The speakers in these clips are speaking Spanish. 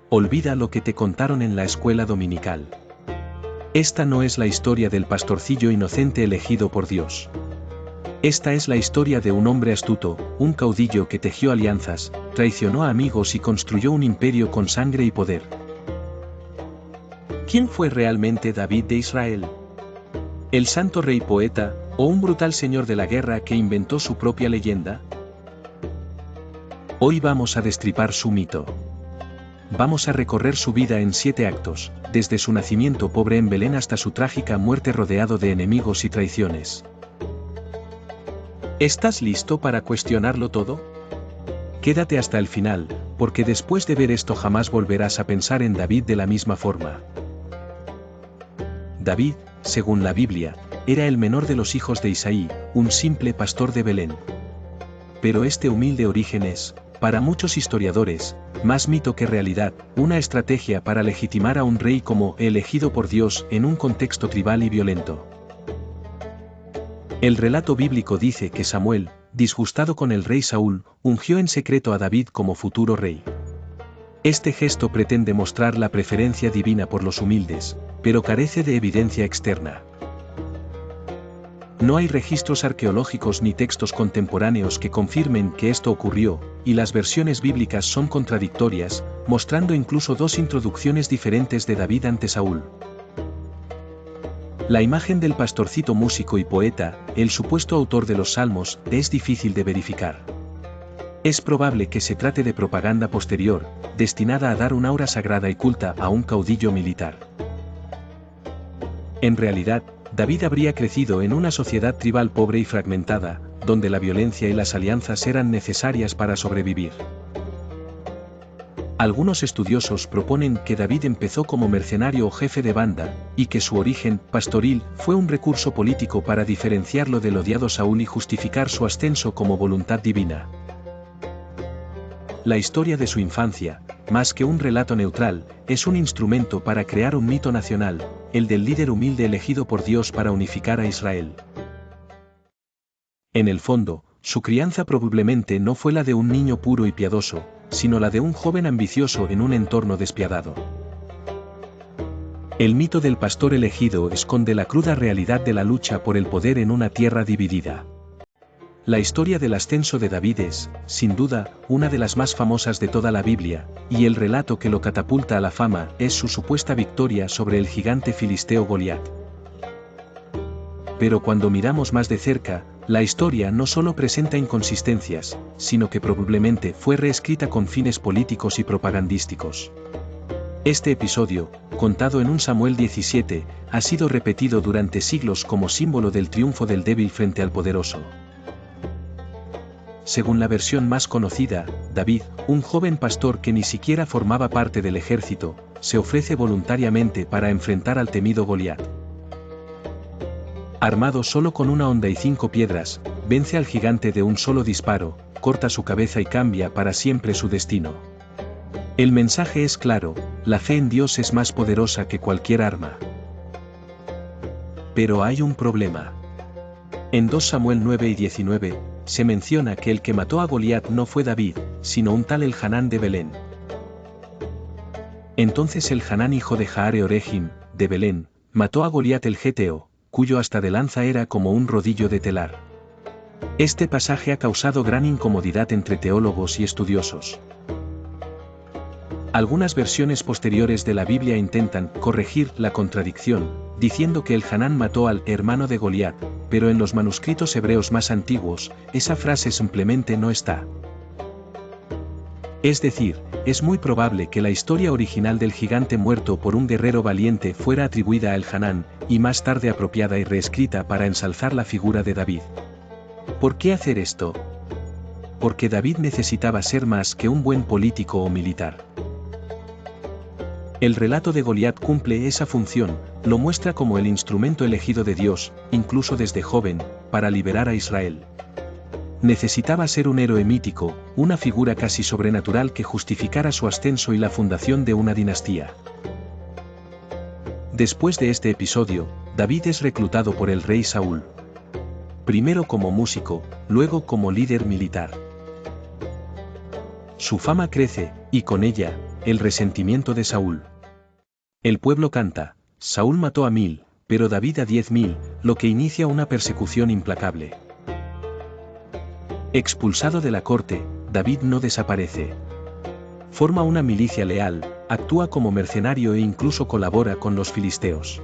Olvida lo que te contaron en la escuela dominical. Esta no es la historia del pastorcillo inocente elegido por Dios. Esta es la historia de un hombre astuto, un caudillo que tejió alianzas, traicionó a amigos y construyó un imperio con sangre y poder. ¿Quién fue realmente David de Israel? ¿El santo rey poeta, o un brutal señor de la guerra que inventó su propia leyenda? Hoy vamos a destripar su mito. Vamos a recorrer su vida en 7 actos, desde su nacimiento pobre en Belén hasta su trágica muerte rodeado de enemigos y traiciones. ¿Estás listo para cuestionarlo todo? Quédate hasta el final, porque después de ver esto jamás volverás a pensar en David de la misma forma. David, según la Biblia, era el menor de los hijos de Isaí, un simple pastor de Belén. Pero este humilde origen es, para muchos historiadores, más mito que realidad, una estrategia para legitimar a un rey como elegido por Dios en un contexto tribal y violento. El relato bíblico dice que Samuel, disgustado con el rey Saúl, ungió en secreto a David como futuro rey. Este gesto pretende mostrar la preferencia divina por los humildes, pero carece de evidencia externa. No hay registros arqueológicos ni textos contemporáneos que confirmen que esto ocurrió, y las versiones bíblicas son contradictorias, mostrando incluso 2 introducciones diferentes de David ante Saúl. La imagen del pastorcito músico y poeta, el supuesto autor de los salmos, es difícil de verificar. Es probable que se trate de propaganda posterior, destinada a dar un aura sagrada y culta a un caudillo militar. En realidad, David habría crecido en una sociedad tribal pobre y fragmentada, donde la violencia y las alianzas eran necesarias para sobrevivir. Algunos estudiosos proponen que David empezó como mercenario o jefe de banda, y que su origen pastoril fue un recurso político para diferenciarlo del odiado Saúl y justificar su ascenso como voluntad divina. La historia de su infancia, más que un relato neutral, es un instrumento para crear un mito nacional, el del líder humilde elegido por Dios para unificar a Israel. En el fondo, su crianza probablemente no fue la de un niño puro y piadoso, sino la de un joven ambicioso en un entorno despiadado. El mito del pastor elegido esconde la cruda realidad de la lucha por el poder en una tierra dividida. La historia del ascenso de David es, sin duda, una de las más famosas de toda la Biblia, y el relato que lo catapulta a la fama es su supuesta victoria sobre el gigante filisteo Goliat. Pero cuando miramos más de cerca, la historia no solo presenta inconsistencias, sino que probablemente fue reescrita con fines políticos y propagandísticos. Este episodio, contado en 1 Samuel 17, ha sido repetido durante siglos como símbolo del triunfo del débil frente al poderoso. Según la versión más conocida, David, un joven pastor que ni siquiera formaba parte del ejército, se ofrece voluntariamente para enfrentar al temido Goliat. Armado solo con una honda y 5 piedras, vence al gigante de un solo disparo, corta su cabeza y cambia para siempre su destino. El mensaje es claro: la fe en Dios es más poderosa que cualquier arma. Pero hay un problema. En 2 Samuel 9 y 19, se menciona que el que mató a Goliat no fue David, sino un tal Elhanán de Belén. Entonces Elhanán, hijo de Jaare-Oregim, de Belén, mató a Goliat el geteo, cuyo asta de lanza era como un rodillo de telar. Este pasaje ha causado gran incomodidad entre teólogos y estudiosos. Algunas versiones posteriores de la Biblia intentan corregir la contradicción, diciendo que Elhanán mató al hermano de Goliat, pero en los manuscritos hebreos más antiguos, esa frase simplemente no está. Es decir, es muy probable que la historia original del gigante muerto por un guerrero valiente fuera atribuida a Elhanán, y más tarde apropiada y reescrita para ensalzar la figura de David. ¿Por qué hacer esto? Porque David necesitaba ser más que un buen político o militar. El relato de Goliat cumple esa función, lo muestra como el instrumento elegido de Dios, incluso desde joven, para liberar a Israel. Necesitaba ser un héroe mítico, una figura casi sobrenatural que justificara su ascenso y la fundación de una dinastía. Después de este episodio, David es reclutado por el rey Saúl. Primero como músico, luego como líder militar. Su fama crece, y con ella, el resentimiento de Saúl. El pueblo canta, Saúl mató a 1000, pero David a 10.000, lo que inicia una persecución implacable. Expulsado de la corte, David no desaparece. Forma una milicia leal, actúa como mercenario e incluso colabora con los filisteos.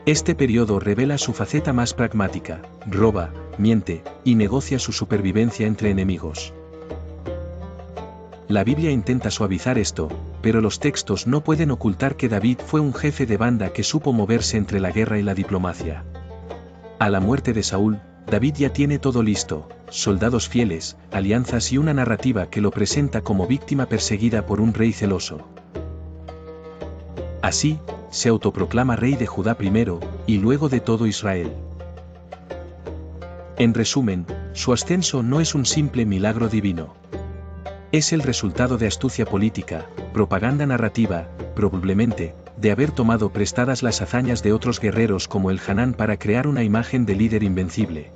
Este periodo revela su faceta más pragmática, roba, miente, y negocia su supervivencia entre enemigos. La Biblia intenta suavizar esto, pero los textos no pueden ocultar que David fue un jefe de banda que supo moverse entre la guerra y la diplomacia. A la muerte de Saúl, David ya tiene todo listo, soldados fieles, alianzas y una narrativa que lo presenta como víctima perseguida por un rey celoso. Así, se autoproclama rey de Judá primero, y luego de todo Israel. En resumen, su ascenso no es un simple milagro divino. Es el resultado de astucia política, propaganda narrativa, probablemente, de haber tomado prestadas las hazañas de otros guerreros como el Hanán para crear una imagen de líder invencible.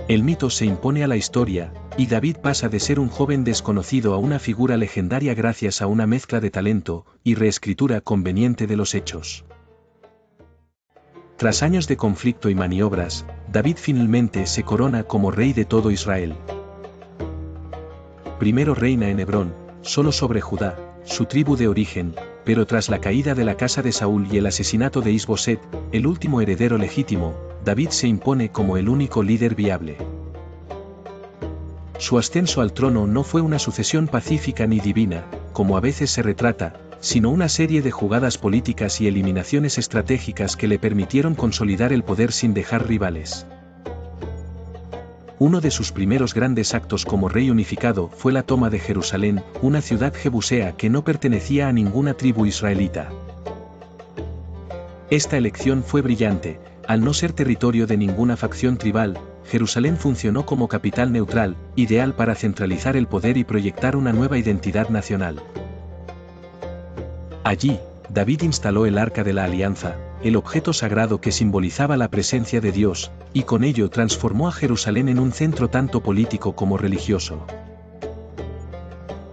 El mito se impone a la historia, y David pasa de ser un joven desconocido a una figura legendaria gracias a una mezcla de talento y reescritura conveniente de los hechos. Tras años de conflicto y maniobras, David finalmente se corona como rey de todo Israel. Primero reina en Hebrón, solo sobre Judá, su tribu de origen, pero tras la caída de la casa de Saúl y el asesinato de Is-Boset, el último heredero legítimo, David se impone como el único líder viable. Su ascenso al trono no fue una sucesión pacífica ni divina, como a veces se retrata, sino una serie de jugadas políticas y eliminaciones estratégicas que le permitieron consolidar el poder sin dejar rivales. Uno de sus primeros grandes actos como rey unificado fue la toma de Jerusalén, una ciudad jebusea que no pertenecía a ninguna tribu israelita. Esta elección fue brillante, al no ser territorio de ninguna facción tribal, Jerusalén funcionó como capital neutral, ideal para centralizar el poder y proyectar una nueva identidad nacional. Allí, David instaló el Arca de la Alianza, el objeto sagrado que simbolizaba la presencia de Dios, y con ello transformó a Jerusalén en un centro tanto político como religioso.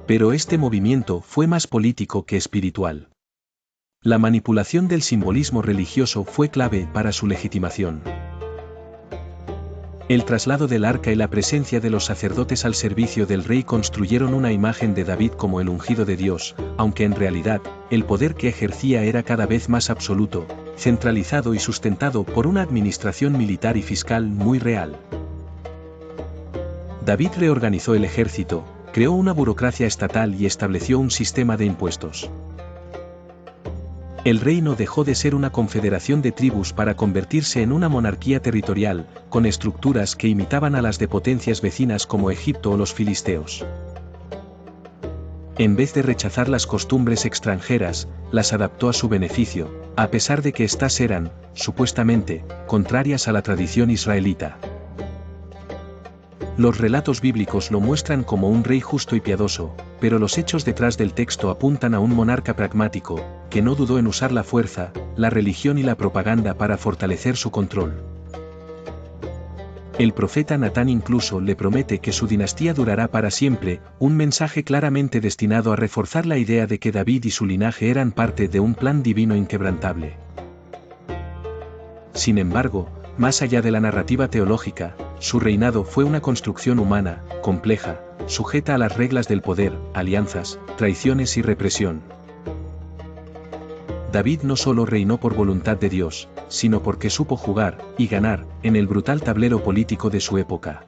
Pero este movimiento fue más político que espiritual. La manipulación del simbolismo religioso fue clave para su legitimación. El traslado del arca y la presencia de los sacerdotes al servicio del rey construyeron una imagen de David como el ungido de Dios, aunque en realidad, el poder que ejercía era cada vez más absoluto, centralizado y sustentado por una administración militar y fiscal muy real. David reorganizó el ejército, creó una burocracia estatal y estableció un sistema de impuestos. El reino dejó de ser una confederación de tribus para convertirse en una monarquía territorial, con estructuras que imitaban a las de potencias vecinas como Egipto o los filisteos. En vez de rechazar las costumbres extranjeras, las adaptó a su beneficio, a pesar de que éstas eran, supuestamente, contrarias a la tradición israelita. Los relatos bíblicos lo muestran como un rey justo y piadoso, pero los hechos detrás del texto apuntan a un monarca pragmático, que no dudó en usar la fuerza, la religión y la propaganda para fortalecer su control. El profeta Natán incluso le promete que su dinastía durará para siempre, un mensaje claramente destinado a reforzar la idea de que David y su linaje eran parte de un plan divino inquebrantable. Sin embargo, más allá de la narrativa teológica, su reinado fue una construcción humana, compleja, sujeta a las reglas del poder, alianzas, traiciones y represión. David no solo reinó por voluntad de Dios, sino porque supo jugar, y ganar, en el brutal tablero político de su época.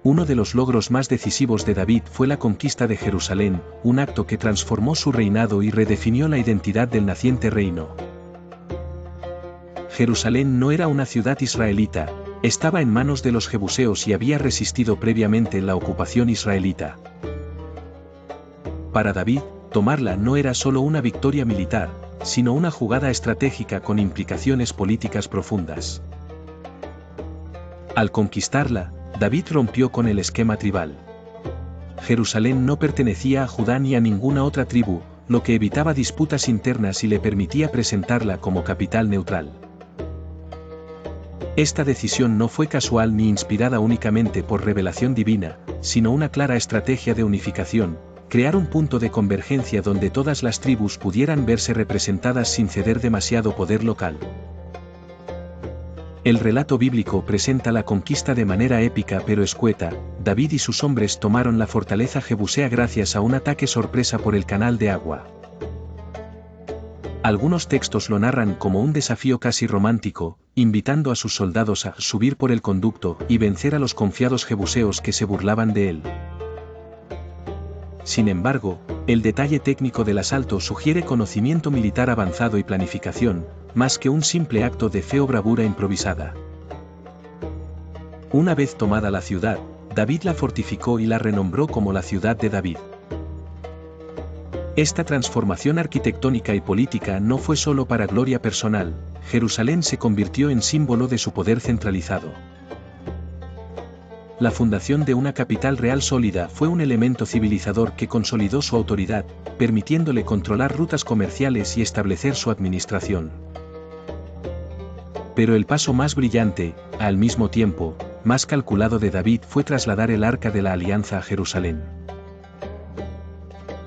Uno de los logros más decisivos de David fue la conquista de Jerusalén, un acto que transformó su reinado y redefinió la identidad del naciente reino. Jerusalén no era una ciudad israelita, estaba en manos de los jebuseos y había resistido previamente la ocupación israelita. Para David, tomarla no era solo una victoria militar, sino una jugada estratégica con implicaciones políticas profundas. Al conquistarla, David rompió con el esquema tribal. Jerusalén no pertenecía a Judá ni a ninguna otra tribu, lo que evitaba disputas internas y le permitía presentarla como capital neutral. Esta decisión no fue casual ni inspirada únicamente por revelación divina, sino una clara estrategia de unificación, crear un punto de convergencia donde todas las tribus pudieran verse representadas sin ceder demasiado poder local. El relato bíblico presenta la conquista de manera épica pero escueta. David y sus hombres tomaron la fortaleza jebusea gracias a un ataque sorpresa por el canal de agua. Algunos textos lo narran como un desafío casi romántico, invitando a sus soldados a subir por el conducto y vencer a los confiados jebuseos que se burlaban de él. Sin embargo, el detalle técnico del asalto sugiere conocimiento militar avanzado y planificación, más que un simple acto de fe o bravura improvisada. Una vez tomada la ciudad, David la fortificó y la renombró como la ciudad de David. Esta transformación arquitectónica y política no fue solo para gloria personal, Jerusalén se convirtió en símbolo de su poder centralizado. La fundación de una capital real sólida fue un elemento civilizador que consolidó su autoridad, permitiéndole controlar rutas comerciales y establecer su administración. Pero el paso más brillante, al mismo tiempo, más calculado de David fue trasladar el Arca de la Alianza a Jerusalén.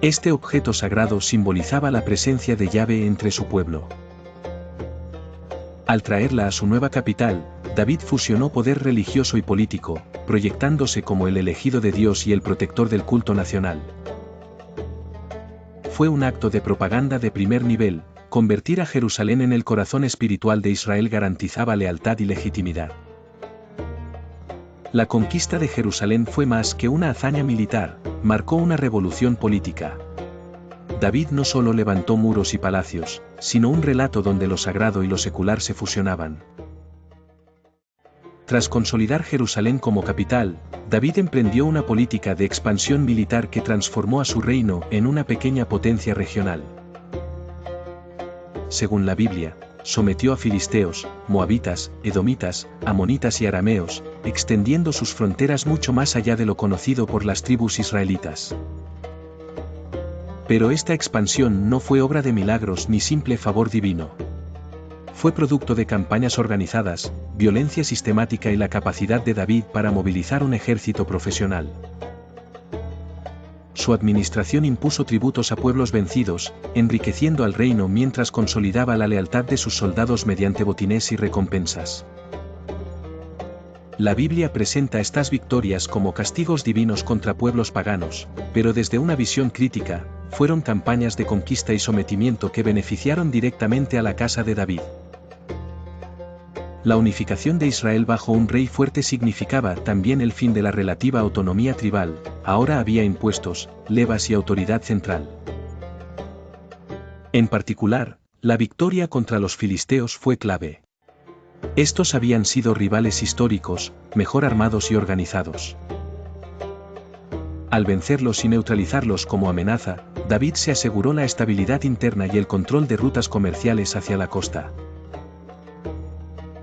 Este objeto sagrado simbolizaba la presencia de Yahvé entre su pueblo. Al traerla a su nueva capital, David fusionó poder religioso y político, proyectándose como el elegido de Dios y el protector del culto nacional. Fue un acto de propaganda de primer nivel. Convertir a Jerusalén en el corazón espiritual de Israel garantizaba lealtad y legitimidad. La conquista de Jerusalén fue más que una hazaña militar, marcó una revolución política. David no solo levantó muros y palacios, sino un relato donde lo sagrado y lo secular se fusionaban. Tras consolidar Jerusalén como capital, David emprendió una política de expansión militar que transformó a su reino en una pequeña potencia regional. Según la Biblia, sometió a filisteos, moabitas, edomitas, amonitas y arameos, extendiendo sus fronteras mucho más allá de lo conocido por las tribus israelitas. Pero esta expansión no fue obra de milagros ni simple favor divino. Fue producto de campañas organizadas, violencia sistemática y la capacidad de David para movilizar un ejército profesional. Su administración impuso tributos a pueblos vencidos, enriqueciendo al reino mientras consolidaba la lealtad de sus soldados mediante botines y recompensas. La Biblia presenta estas victorias como castigos divinos contra pueblos paganos, pero desde una visión crítica, fueron campañas de conquista y sometimiento que beneficiaron directamente a la casa de David. La unificación de Israel bajo un rey fuerte significaba también el fin de la relativa autonomía tribal, ahora había impuestos, levas y autoridad central. En particular, la victoria contra los filisteos fue clave. Estos habían sido rivales históricos, mejor armados y organizados. Al vencerlos y neutralizarlos como amenaza, David se aseguró la estabilidad interna y el control de rutas comerciales hacia la costa.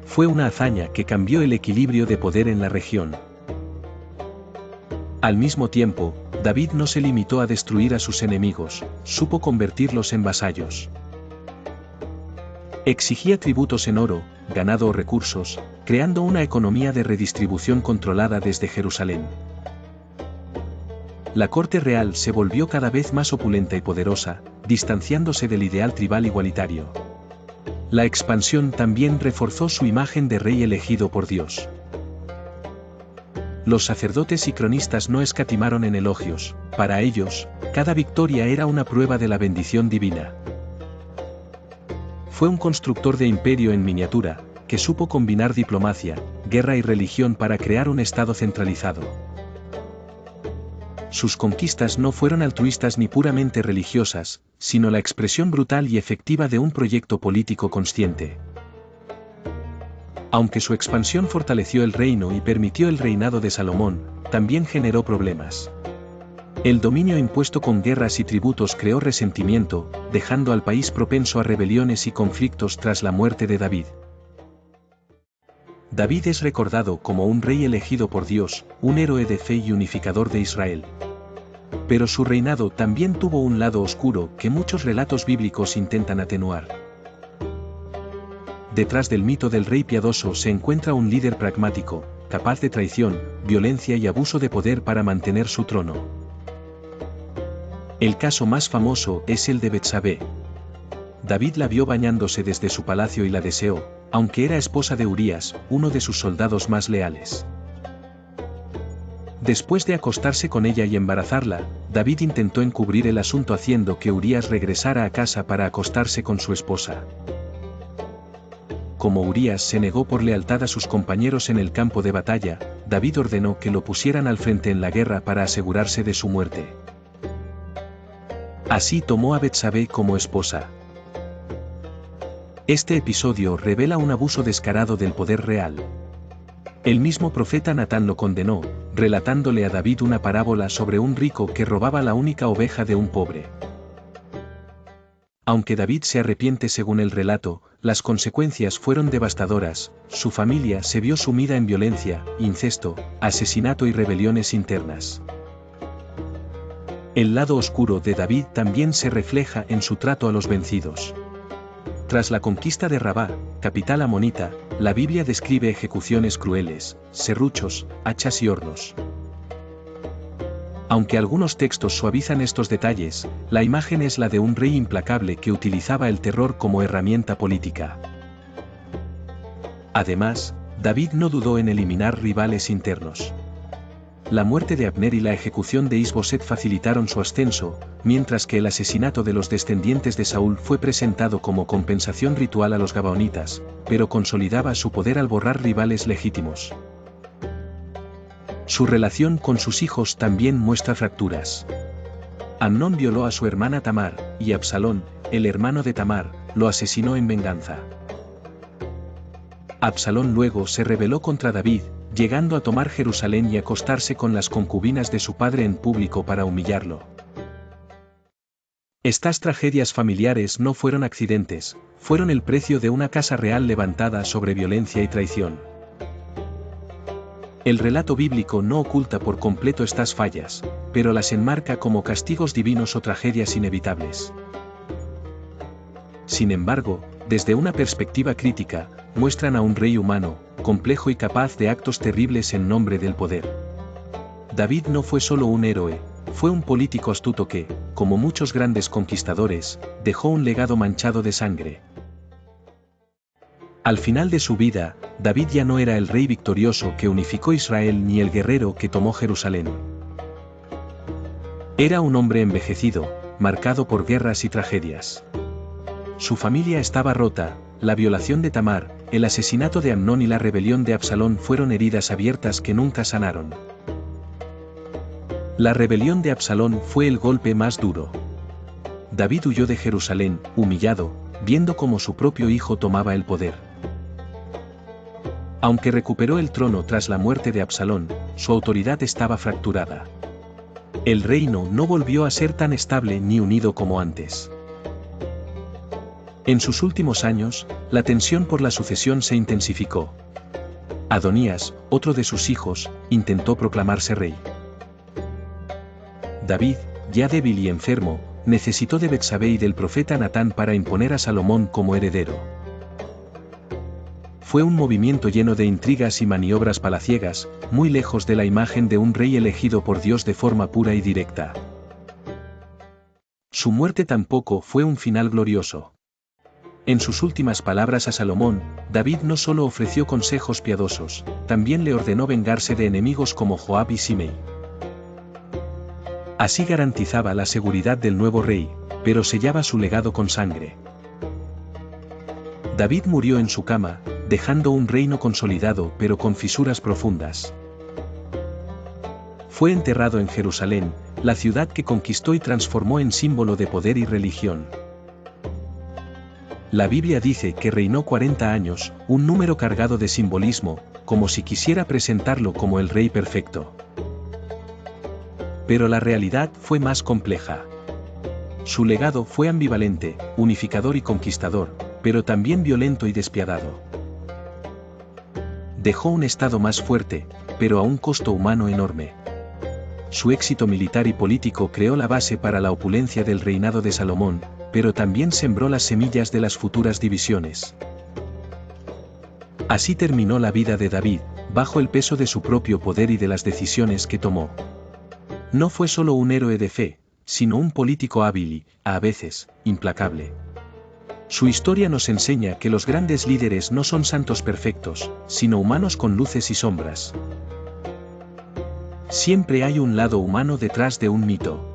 Fue una hazaña que cambió el equilibrio de poder en la región. Al mismo tiempo, David no se limitó a destruir a sus enemigos, supo convertirlos en vasallos. Exigía tributos en oro, ganado o recursos, creando una economía de redistribución controlada desde Jerusalén. La corte real se volvió cada vez más opulenta y poderosa, distanciándose del ideal tribal igualitario. La expansión también reforzó su imagen de rey elegido por Dios. Los sacerdotes y cronistas no escatimaron en elogios, para ellos, cada victoria era una prueba de la bendición divina. Fue un constructor de imperio en miniatura, que supo combinar diplomacia, guerra y religión para crear un estado centralizado. Sus conquistas no fueron altruistas ni puramente religiosas, sino la expresión brutal y efectiva de un proyecto político consciente. Aunque su expansión fortaleció el reino y permitió el reinado de Salomón, también generó problemas. El dominio impuesto con guerras y tributos creó resentimiento, dejando al país propenso a rebeliones y conflictos tras la muerte de David. David es recordado como un rey elegido por Dios, un héroe de fe y unificador de Israel. Pero su reinado también tuvo un lado oscuro que muchos relatos bíblicos intentan atenuar. detrás del mito del rey piadoso se encuentra un líder pragmático, capaz de traición, violencia y abuso de poder para mantener su trono. El caso más famoso es el de Betsabé. David la vio bañándose desde su palacio y la deseó, aunque era esposa de Urías, uno de sus soldados más leales. Después de acostarse con ella y embarazarla, David intentó encubrir el asunto haciendo que Urías regresara a casa para acostarse con su esposa. Como Urías se negó por lealtad a sus compañeros en el campo de batalla, David ordenó que lo pusieran al frente en la guerra para asegurarse de su muerte. Así tomó a Betsabé como esposa. Este episodio revela un abuso descarado del poder real. El mismo profeta Natán lo condenó, relatándole a David una parábola sobre un rico que robaba la única oveja de un pobre. Aunque David se arrepiente según el relato, las consecuencias fueron devastadoras, su familia se vio sumida en violencia, incesto, asesinato y rebeliones internas. El lado oscuro de David también se refleja en su trato a los vencidos. Tras la conquista de Rabá, capital amonita, la Biblia describe ejecuciones crueles, serruchos, hachas y hornos. Aunque algunos textos suavizan estos detalles, la imagen es la de un rey implacable que utilizaba el terror como herramienta política. Además, David no dudó en eliminar rivales internos. La muerte de Abner y la ejecución de Isboset facilitaron su ascenso, mientras que el asesinato de los descendientes de Saúl fue presentado como compensación ritual a los gabaonitas, pero consolidaba su poder al borrar rivales legítimos. Su relación con sus hijos también muestra fracturas. Amnón violó a su hermana Tamar, y Absalón, el hermano de Tamar, lo asesinó en venganza. Absalón luego se rebeló contra David, llegando a tomar Jerusalén y acostarse con las concubinas de su padre en público para humillarlo. Estas tragedias familiares no fueron accidentes, fueron el precio de una casa real levantada sobre violencia y traición. El relato bíblico no oculta por completo estas fallas, pero las enmarca como castigos divinos o tragedias inevitables. Sin embargo, desde una perspectiva crítica, muestran a un rey humano, complejo y capaz de actos terribles en nombre del poder. David no fue solo un héroe, fue un político astuto que, como muchos grandes conquistadores, dejó un legado manchado de sangre. Al final de su vida, David ya no era el rey victorioso que unificó Israel ni el guerrero que tomó Jerusalén. Era un hombre envejecido, marcado por guerras y tragedias. Su familia estaba rota, la violación de Tamar, el asesinato de Amnón y la rebelión de Absalón fueron heridas abiertas que nunca sanaron. La rebelión de Absalón fue el golpe más duro. David huyó de Jerusalén, humillado, viendo cómo su propio hijo tomaba el poder. Aunque recuperó el trono tras la muerte de Absalón, su autoridad estaba fracturada. El reino no volvió a ser tan estable ni unido como antes. En sus últimos años, la tensión por la sucesión se intensificó. Adonías, otro de sus hijos, intentó proclamarse rey. David, ya débil y enfermo, necesitó de Betsabé y del profeta Natán para imponer a Salomón como heredero. Fue un movimiento lleno de intrigas y maniobras palaciegas, muy lejos de la imagen de un rey elegido por Dios de forma pura y directa. Su muerte tampoco fue un final glorioso. En sus últimas palabras a Salomón, David no solo ofreció consejos piadosos, también le ordenó vengarse de enemigos como Joab y Simei. Así garantizaba la seguridad del nuevo rey, pero sellaba su legado con sangre. David murió en su cama, dejando un reino consolidado pero con fisuras profundas. Fue enterrado en Jerusalén, la ciudad que conquistó y transformó en símbolo de poder y religión. La Biblia dice que reinó 40 años, un número cargado de simbolismo, como si quisiera presentarlo como el rey perfecto. Pero la realidad fue más compleja. Su legado fue ambivalente, unificador y conquistador, pero también violento y despiadado. Dejó un estado más fuerte, pero a un costo humano enorme. Su éxito militar y político creó la base para la opulencia del reinado de Salomón, pero también sembró las semillas de las futuras divisiones. Así terminó la vida de David, bajo el peso de su propio poder y de las decisiones que tomó. No fue solo un héroe de fe, sino un político hábil y, a veces, implacable. Su historia nos enseña que los grandes líderes no son santos perfectos, sino humanos con luces y sombras. Siempre hay un lado humano detrás de un mito.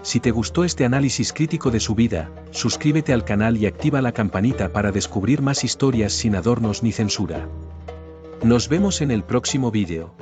Si te gustó este análisis crítico de su vida, suscríbete al canal y activa la campanita para descubrir más historias sin adornos ni censura. Nos vemos en el próximo vídeo.